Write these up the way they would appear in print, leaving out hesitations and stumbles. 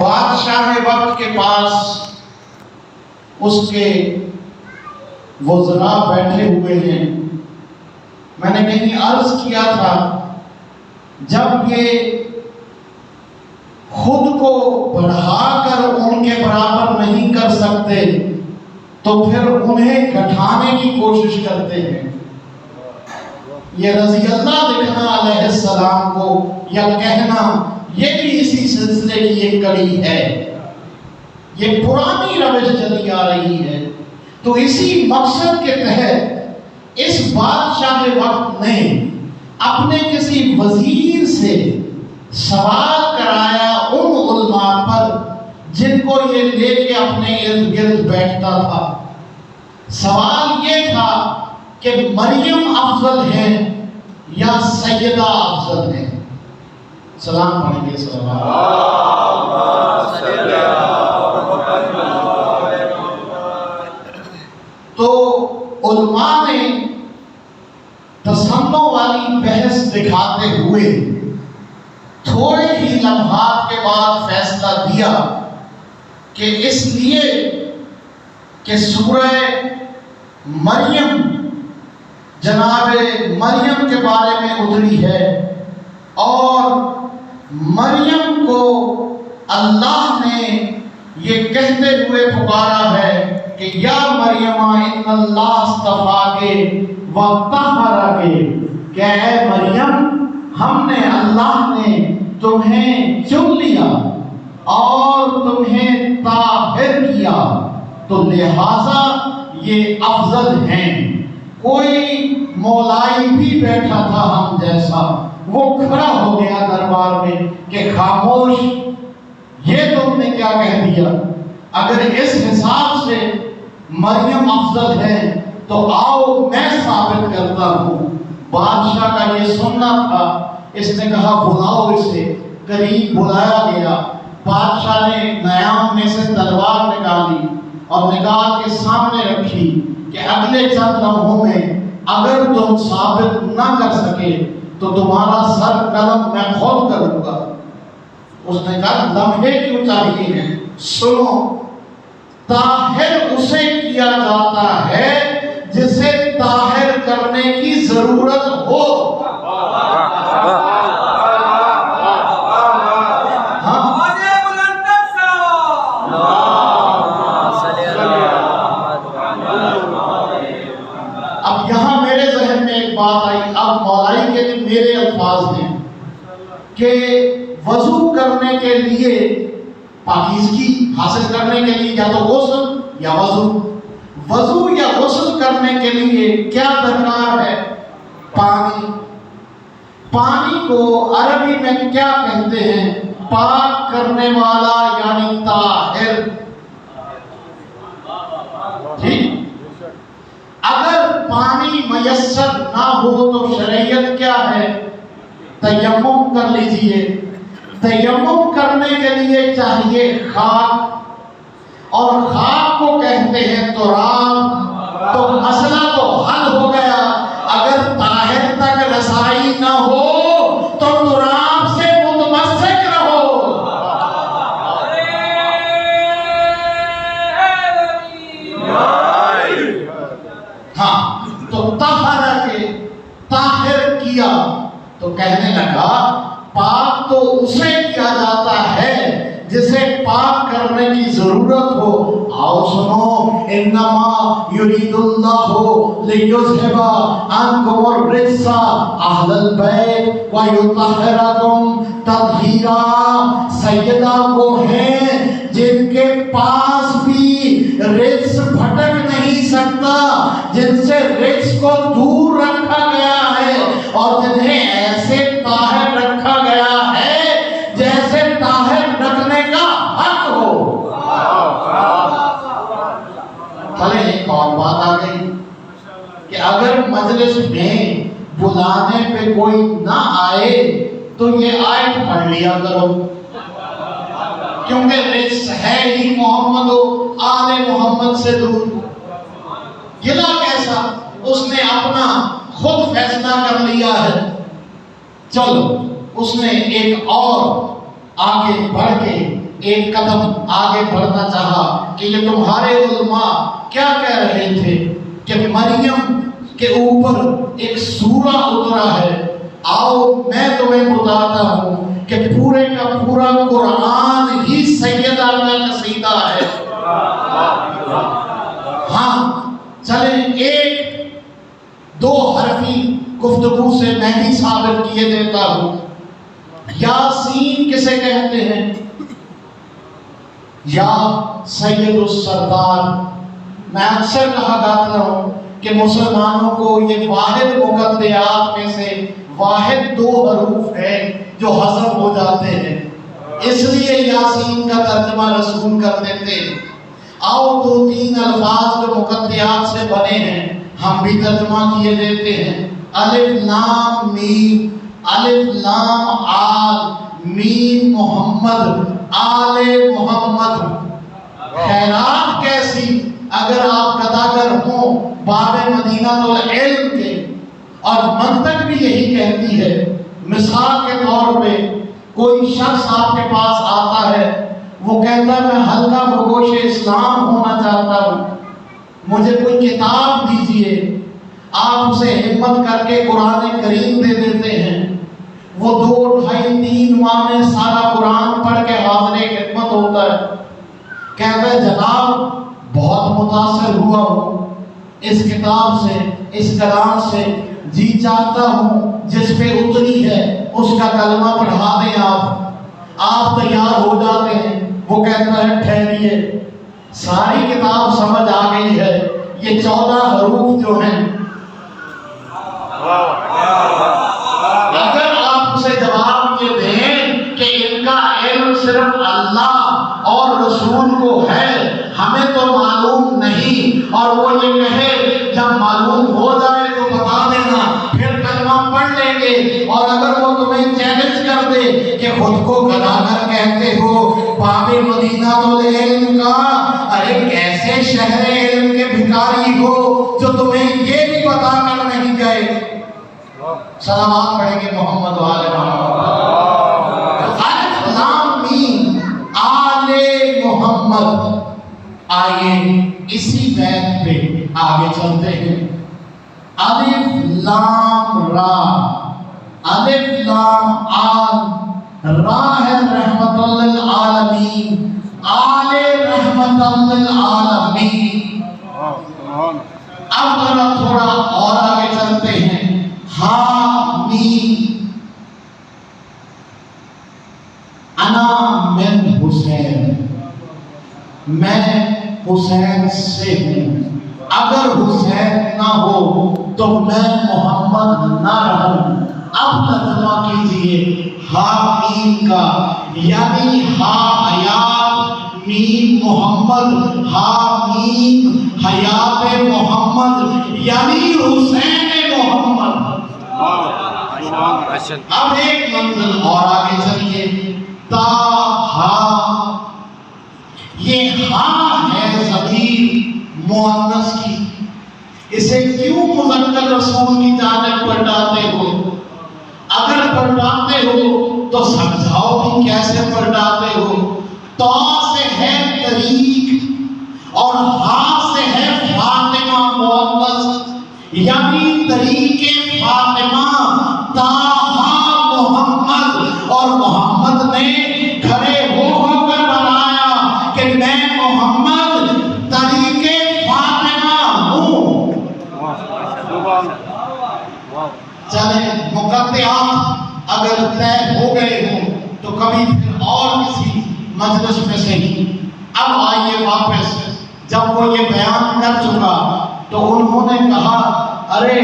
بادشاہ وقت کے پاس اس کے وزراء بیٹھے ہوئے ہیں۔ میں نے کہیں عرض کیا تھا، جب یہ خود کو بڑھا کر ان کے برابر نہیں کر سکتے تو پھر انہیں گھٹانے کی کوشش کرتے ہیں۔ یہ رضی اللہ دکھنا علیہ السلام کو یا کہنا، یہ بھی اسی سلسلے کی ایک کڑی ہے، یہ پرانی روش چلی آ رہی ہے۔ تو اسی مقصد کے تحت اس بادشاہ وقت نے اپنے کسی وزیر سے سوال کرایا ان علماء پر جن کو یہ لے کے اپنے ارد گرد بیٹھتا تھا۔ سوال یہ تھا کہ مریم افضل ہے یا سیدہ افضل ہے؟ سلام پڑھیں گے صلوات۔ تو علماء نے تسنن والی بحث دکھاتے ہوئے تھوڑے ہی لمحات کے بعد فیصلہ دیا کہ اس لیے کہ سورہ مریم جناب مریم کے بارے میں اتری ہے اور مریم کو اللہ نے یہ کہتے ہوئے پکارا ہے کہ یا مریم ان اللہ اصطفاکے وطہرکے، کہ اے مریم ہم نے اللہ نے تمہیں چن لیا اور تمہیں طاہر کیا، تو لہٰذا یہ افضل ہیں۔ کوئی مولائی بھی بیٹھا تھا ہم جیسا، وہ کھڑا ہو گیا دربار میں کہ خاموش، یہ تم نے کیا کہہ دیا؟ اگر اس حساب سے مریم افضل ہے تو آؤ میں ثابت کرتا ہوں۔ بادشاہ کا یہ سننا تھا، اس نے کہا بلاؤ اسے۔ قریب بلایا گیا، بادشاہ نے نیام میں سے تلوار نکالی اور نکال کے سامنے رکھی کہ اگلے چند لمحوں میں اگر تم ثابت نہ کر سکے تو تمہارا سر قلم میں خود کروں گا۔ اس نے کہا لمحے کیوں چاہیے ہیں؟ سنو، طاہر اسے کیا جاتا ہے جسے طاہر کرنے کی ضرورت ہو۔ اب یہاں میرے ذہن میں ایک بات آئی، اب مولائی کے لیے میرے الفاظ ہیں کہ وضو کرنے کے لیے، پاکیزگی حاصل کرنے کے لیے یا تو غسل یا وضو یا غسل کرنے کے لیے کیا درکار ہے؟ پانی۔ پانی کو عربی میں کیا کہتے ہیں؟ پاک کرنے والا یعنی طاہر۔ ٹھیک، اگر پانی میسر نہ ہو تو شریعت کیا ہے؟ تیمم کر لیجئے۔ تیمم کرنے کے لیے چاہیے خاک، اور خاک کو کہتے ہیں تراب۔ تو مسئلہ تو حل ہو گیا، اگر طاہر تک رسائی نہ ہو تو تراب سے متمسک رہو۔ ہاں، تو طاہر کیا تو کہنے لگا پاک تو اسے کیا جاتا ہے جسے پاک کرنے کی ضرورت ہو۔ آؤ سنو، انما یرید اللہ لیذھب عنکم الرجس اہل البیت ویطہرکم تطہیرا۔ سیدہ وہ ہیں جن کے پاس بھی رجس بھٹک نہیں سکتا، جن سے رجس کو دور رکھا گیا ہے اور جنہیں ایسے طاہر رکھا گیا ہے جیسے طاہر رکھنے کا حق ہو۔ چلے ایک اور بات آ گئی کہ اگر مجلس میں بلانے پہ کوئی نہ آئے تو یہ آیت پڑھ لیا کرو، کیونکہ رجس ہے ہی محمد و آل محمد سے دور۔ گلا کیسا؟ اس نے اپنا خود فیصلہ کر لیا ہے۔ چلو، اس نے ایک اور آگے بڑھ کے ایک قدم آگے بڑھنا چاہا کہ یہ تمہارے علماء کیا کہہ رہے تھے کہ مریم کے اوپر ایک سورہ اترا ہے. آؤ میں تمہیں بتاتا ہوں کہ پورے کا پورا قرآن ہی سیدہ کا قصیدہ ہے. ہاں چلیں ایک دو حرفی گفتگو سے میں بھی ثابت کیے دیتا ہوں. یاسین کسے کہتے ہیں؟ یا سید السردار. میں اکثر کہا کرتا ہوں کہ مسلمانوں کو یہ واحد مقدیات میں سے واحد دو حروف ہیں جو حذف ہو جاتے ہیں، اس لیے یاسین کا ترجمہ رسول کر دیتے ہیں. آؤ دو تین الفاظ جو مقدیات سے بنے ہیں ہم بھی ترجمہ کیے دیتے ہیں. الف لام میم، الف لام آل، میم محمد، آل محمد. خیرات کیسی اگر آپ گداگر ہوں باب مدینہ العلم کے. اور منطق بھی یہی کہتی ہے. مثال کے طور پہ کوئی شخص آپ کے پاس آتا ہے، وہ کہتا ہے میں حلقہ بگوش اسلام ہونا چاہتا ہوں، مجھے کوئی کتاب دیجئے. آپ اسے ہمت کر کے قرآن کریم دے دیتے ہیں. وہ 2 ڈھائی 3 ماہ میں سارا قرآن پڑھ کے حاضر خدمت ہوتا ہے. کہتا ہے جناب بہت متاثر ہوا ہوں اس کتاب سے، اس کلام سے، جی چاہتا ہوں جس پہ اتری ہے اس کا کلمہ پڑھا دیں آپ تیار ہو جاتے ہیں. وہ کہتا ہے ٹھہریے، ساری کتاب سمجھ آ گئی ہے، یہ 14 حروف جو ہیں اگر آپ اسے جواب یہ دیں کہ ان کا علم صرف اللہ اور رسول کو ہے، ہمیں تو معلوم نہیں، اور وہ یہ کہے جب معلوم ہو جائے تو بتا دینا، پھر کلمہ پڑھ لیں گے. اور اگر وہ تمہیں چیلنج کر دے کہ خود کو گداگر کہتے ہو، باب مدینہ العلم کا، ارے کیسے شہر علم کے بھکاری ہو جو تمہیں یہ بھی بتا کر نہیں گئے. سلامات پڑھیں گے محمد و آل محمد. الف لام میم آل محمد. آئیے اسی بیت پہ آگے چلتے ہیں. الف لام را، الف لام آل، را ہے رحمت للعالمین، آل رحمت للعالمین. اب ذرا تھوڑا اور آگے چلتے ہیں. حامیم، انا من حسین، میں حسین سے ہوں. اگر حسین نہ ہو تو میں محمد نہ رہوں. اب ترجمہ کیجئے حامیم کا، یعنی ہا حیات میم محمد، حامیم حیات محمد یعنی حسین محمد. اب ایک منزل اور آگے چلیے. تاہا، یہ ہاں ہے ضمیر مؤنث کی، اسے کیوں مذکر رسول کی جانب پلٹاتے ہو؟ اگر پلٹاتے ہو تو سمجھاؤ بھی کیسے پلٹاتے ہو. تا سے ہے طریق اور ہا سے ہے فاطمہ مؤنث، یعنی طریق فاطمہ. تاہا محمد، اور محمد نے کھڑے ہو کر بنایا کہ میں محمد طریق فاطمہ ہوں. چلیں مقدمات اگر طے ہو گئے ہوں تو کبھی پھر اور کسی مجلس میں سے ہی. اب آئیے واپس، جب وہ یہ بیان کر چکا تو انہوں نے کہا ارے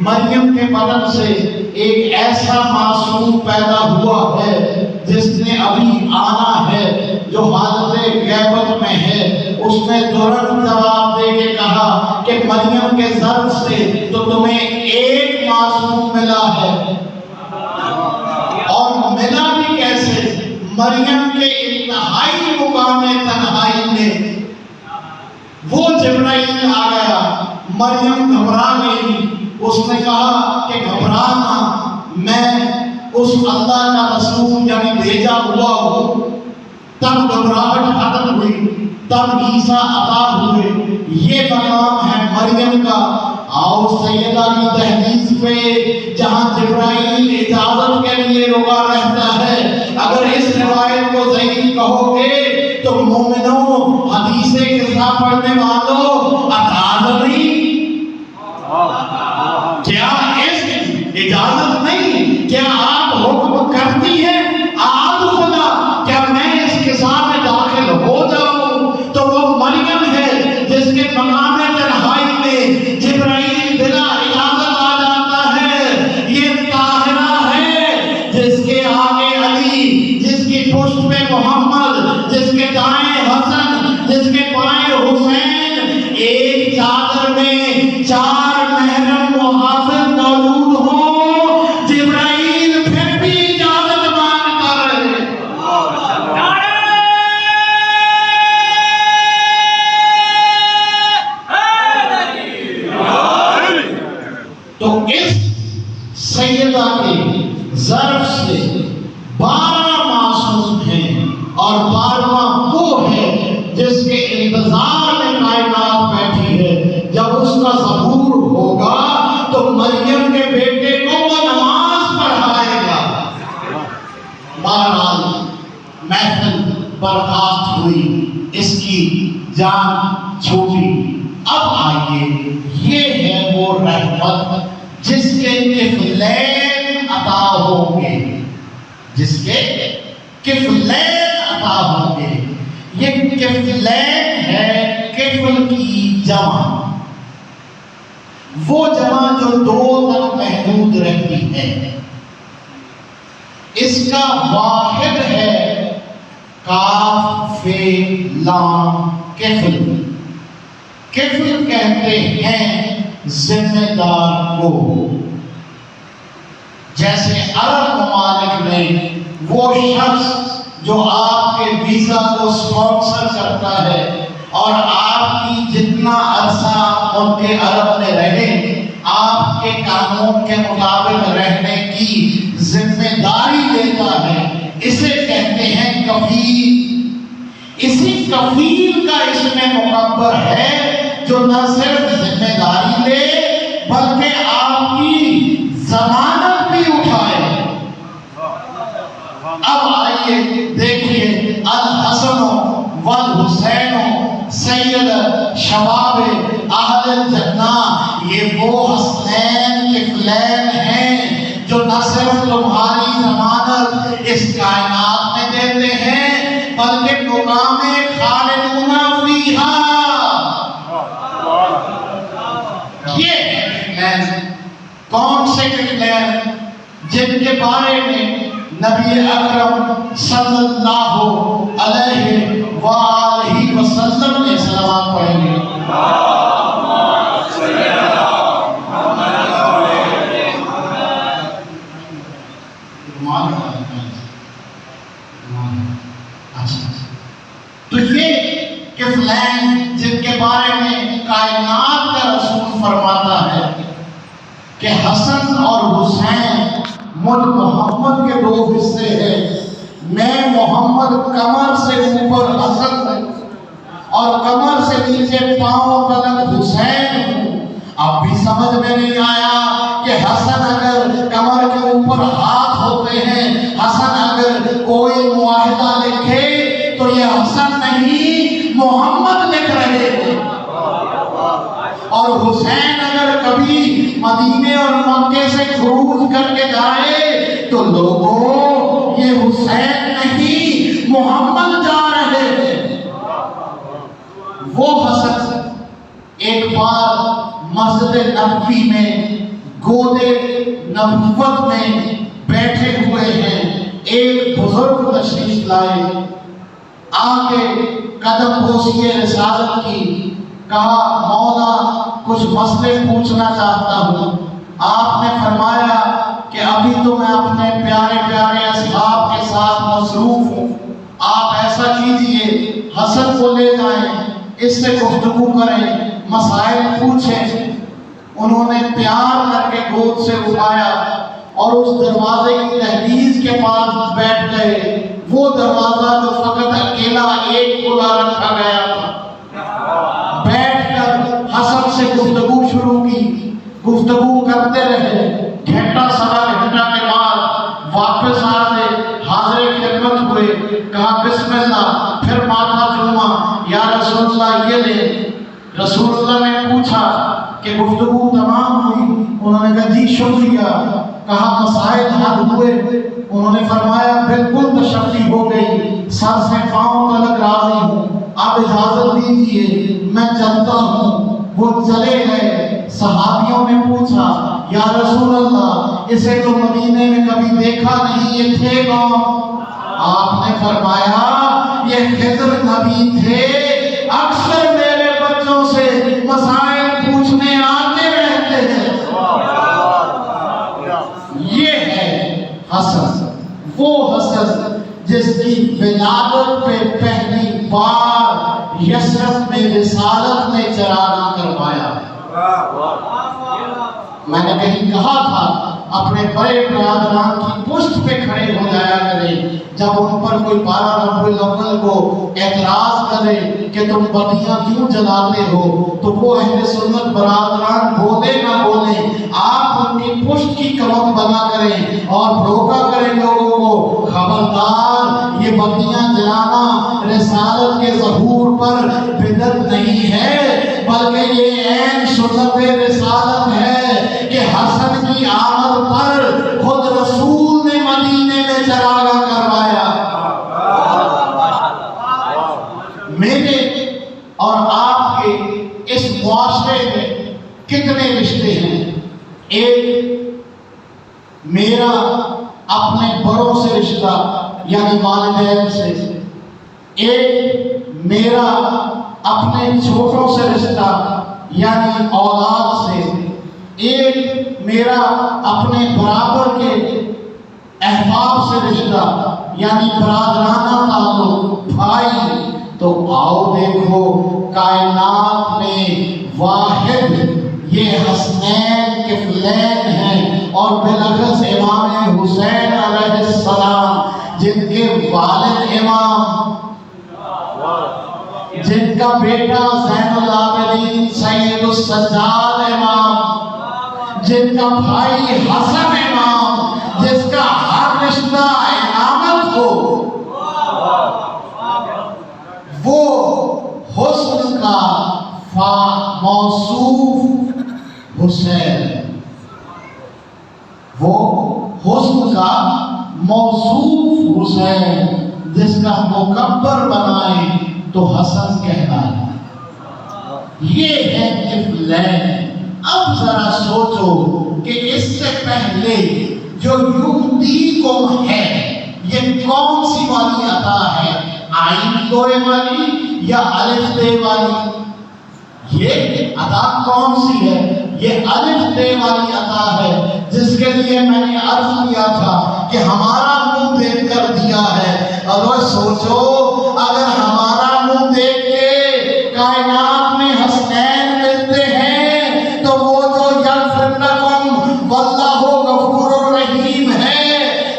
مریم کے بدن سے ایک ایسا معصوم پیدا ہوا ہے جس نے ابھی آنا ہے، جو حالت غیبت میں ہے. اس نے ترنت جواب دے کے کہا کہ مریم کے ظرف سے تو تمہیں ایک معصوم ملا ہے، اور ملا بھی کیسے؟ مریم کے انتہائی مقام تنہائی میں وہ جبرائیل آ گیا. مریم گھبرا گئی. اس نے کہا کہ گھبرانا، میں اس اللہ کا رسول یعنی بھیجا ہوا ہوں. تب گھبراہٹ ختم ہوئی، تب عیسیٰ عطا ہوئے۔ یہ مقام ہے مریم کا۔ آؤ سیدہ کی دہلیز پہ جہاں جبرائیل اجازت کے لیے رکا رہتا ہے، اگر اس روایت کو ضعیف کہو گے تو مومنوں، حدیث قصہ پڑھنے والوں، اجازت کیا اس اجازت نہیں؟ کیا آپ حکم کرتی ہیں آج خدا کیا میں اس قصہ میں داخل ہو جاؤں؟ تو وہ مریم ہے جس کے مقام تنہائی میں جبرائیل بلا اجازت آ جاتا ہے۔ یہ طاہرہ ہے جس کے آگے علی، جس کی پشت پہ محمد، جس کے دائیں حسن، جس کے بائیں حسین، ایک چادر میں چار محرم محافظ موجود ہوں، جبرائیل پھر بھی اجازت مانگ کر رہے۔ تو اس سیدہ کے ظرف سے 12 معصوم ہیں، اور 12واں وہ ہے جس کے انتظار میں کائنات بیٹھی ہے۔ جب اس کا ظہور ہوگا تو مریم کے بیٹے کو وہ نماز پڑھائے گا۔ بہرحال محفل برخاست ہوئی، اس کی جان چھوٹی۔ اب آئیے، یہ ہے وہ رحمت جس کے کفلین عطا ہوں گے، جس کے کفلین عطا ہوں گے۔ یہ کفلین ہے کفل کی جمع، وہ جمع جو 2 تک محدود رہتی ہے۔ اس کا واحد ہے کاف فے لام کفل۔ کفل کہتے ہیں ذمہ دار کو۔ جیسے عرب ممالک میں وہ شخص جو آپ کے ویزا کو سپانسر کرتا ہے اور آپ کی جتنا عرصہ ملک عرب میں رہے، آپ کے قانون کے مطابق رہنے کی ذمہ داری لیتا ہے، اسے کہتے ہیں کفیل۔ اسی کفیل کا اس میں مکبر ہے جو نہ صرف ذمہ داری لے بلکہ آپ کی ضمانت بھی اٹھائے۔ اب آئیے دیکھیے، الحسن والحسین سید شباب اہل الجنہ، یہ وہ حسنین کفلین ہیں جو نہ صرف تمہاری ضمانت اس کائنات میں دیتے ہیں بلکہ مقام خالدون فیہا۔ یہ کفلین کون سے کفلین؟ جن کے بارے میں نبی اکرم صلی اللہ علیہ وآلہ وسلم نے صلوات پڑھیں گے۔ تو یہ کفلین جن کے بارے میں کائنات کا رسول فرماتا ہے کہ حسن اور حسین مجھ محمد کے 2 حصے ہیں، میں محمد کمر سے اوپر حسن ہوں اور کمر سے نیچے پاؤں تلک حسین ہوں۔ اب بھی سمجھ میں نہیں آیا کہ حسن اگر کمر کے اوپر ہاتھ ہوتے ہیں، حسن اگر کوئی معاہدہ لکھے تو یہ حسن نہیں محمد لکھ رہے ہیں، اور حسین اگر کبھی مدینے اور مکے سے خروج کر کے جائے تو لوگوں یہ حسین نہیں محمد جا رہے ہیں۔ وہ حسن ایک بار مسجد نبوی میں گودے نبوت میں بیٹھے ہوئے ہیں، ایک بزرگ تشریف لائے، آگے قدم بوسی رسالت کی، کہا مولا کچھ مسئلے پوچھنا چاہتا ہوں۔ آپ نے فرمایا کہ ابھی تو میں اپنے پیارے پیارے اصحاب کے ساتھ مصروف ہوں، آپ ایسا کیجئے حسن کو لے جائیں، اس سے گفتگو کریں، مسائل پوچھیں۔ انہوں نے پیار کر کے گود سے اٹھایا اور اس دروازے کی دہلیز کے پاس بیٹھ گئے، وہ دروازہ جو فقط روزہ رکھا گیا تھا۔ بیٹھ کر حسن سے گفتگو شروع کی، گفتگو کرتے رہے، گھنٹہ سوا گھنٹہ کے بعد واپس آتے، حاضر خدمت ہوئے، کہا بسم اللہ، پھر ماتھا چوما، یا رسول اللہ یہ لے۔ رسول اللہ نے پوچھا کہ گفتگو تمام ہوئی؟ انہوں نے کہا جی شکریہ۔ کہا مسائل حل ہوئے؟ انہوں نے فرمایا بالکل تشفی ہو گئی، سر سے پاؤں تلک راضی ہوں، اب اجازت دیجیے میں چلتا ہوں۔ وہ چلے گئے۔ صحابیوں نے پوچھا یا رسول اللہ اسے تو مدینے میں کبھی دیکھا نہیں، یہ تھے کون؟ آپ نے فرمایا یہ خضر نبی تھے، اکثر میرے بچوں سے مسائل پوچھنے آتے رہتے ہیں۔ یہ ہے حسن، وہ حسن جس کی ولادت پہ پہلی بار یثرب میں رسالت نے چراغاں کروایا۔ میں نے کہیں کہا تھا اپنے بڑے برادران کی پشت پہ کھڑے ہو جایا کریں، جب ان پر کوئی 12 ربیع الاول کو اعتراض کرے کہ تم بدیاں کیوں جلاتے ہو تو وہ اہل سنت برادران بولے نہ بولے، آپ ان کی پشت کی کمر بنا کریں اور روکا کریں لوگوں کو، خبردار یہ بدیاں جلانا رسالت کے ظہور پر بدعت نہیں ہے، بلکہ یہ عین سنت رسالت ہے کہ حسن کی آمد پر خود رسول نے مدینے میں چراغاں کروایا۔ میرے اور آپ کے اس معاشرے میں کتنے رشتے ہیں؟ ایک میرا اپنے بڑوں سے رشتہ یعنی والدین سے، ایک میرا اپنے چھوٹوں سے رشتہ یعنی اولاد سے، ایک میرا اپنے برابر کے احباب سے رشتہ یعنی برادرانہ تعلق، بھائی۔ تو آؤ دیکھو کائنات میں واحد یہ حسنین کفلین ہیں، اور بلخص امام حسین علیہ السلام جن کے والد امام، جن کا بیٹا زین العابدین سید السجاد امام، جن کا بھائی حسن امام، جس کا ہر رشتہ امامت ہو، وہ حسن کا موصوف حسین، وہ حسن کا موصوف حسین جس کا مکبر بنائیں تو حسن کہلائے۔ یہ ہے کفلین۔ اب ذرا سوچو کہ اس سے پہلے جو یہودیکم ہے یہ کون سی والی عطا ہے؟ آئین دوئے والی یا الف دے والی؟ یہ عطا کون سی ہے؟ یہ الف دے والی عطا ہے، جس کے لیے میں نے عرض کیا تھا کہ ہمارا منہ دیکھ کر دیا ہے۔ اور سوچو اگر ہمارا منہ دیکھ کے کائنات میں حسنین ملتے ہیں تو وہ جو یغفر لکم واللہ غفور الرحیم ہے،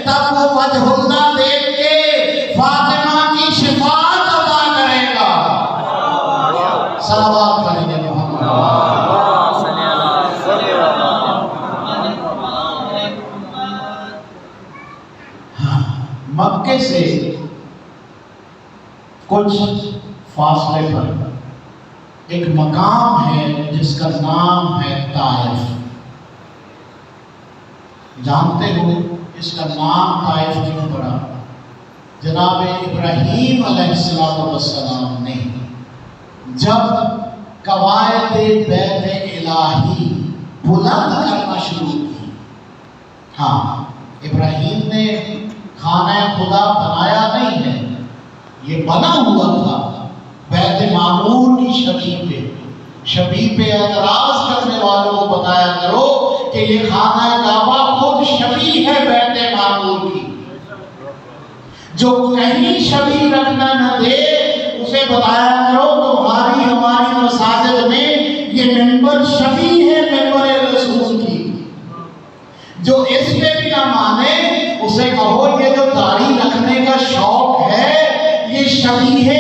تب وہ وجہ اللہ دیکھ کے فاطمہ کی شفاعت عطا کرے گا۔ صلوات کریں گے محمد۔ مکے سے کچھ فاصلے پر ایک مقام ہے جس کا نام ہے طائف۔ جانتے ہو اس کا نام طائف کیوں پڑا؟ جناب ابراہیم علیہ السلام نے جب قواعد بیت الہی بلند کرنا شروع کی، ہاں ابراہیم نے خانہ خدا بنایا نہیں ہے، یہ بنا ہوا تھا بیت معمور کی شبیہ پہ اعتراض کرنے والوں کو بتایا کرو کہ یہ خانہ کعبہ خود شبیہ ہے بیت معمور کی، جو کہیں شبیہ رکھنا نہ دے اسے بتایا کرو تمہاری ہماری مساجد میں یہ منبر شبیہ ہے منبر رسول کی، جو اس پہ بھی نہ مانے اسے کہو یہ جو داڑھی رکھنے کا شوق ہے یہ شبیہ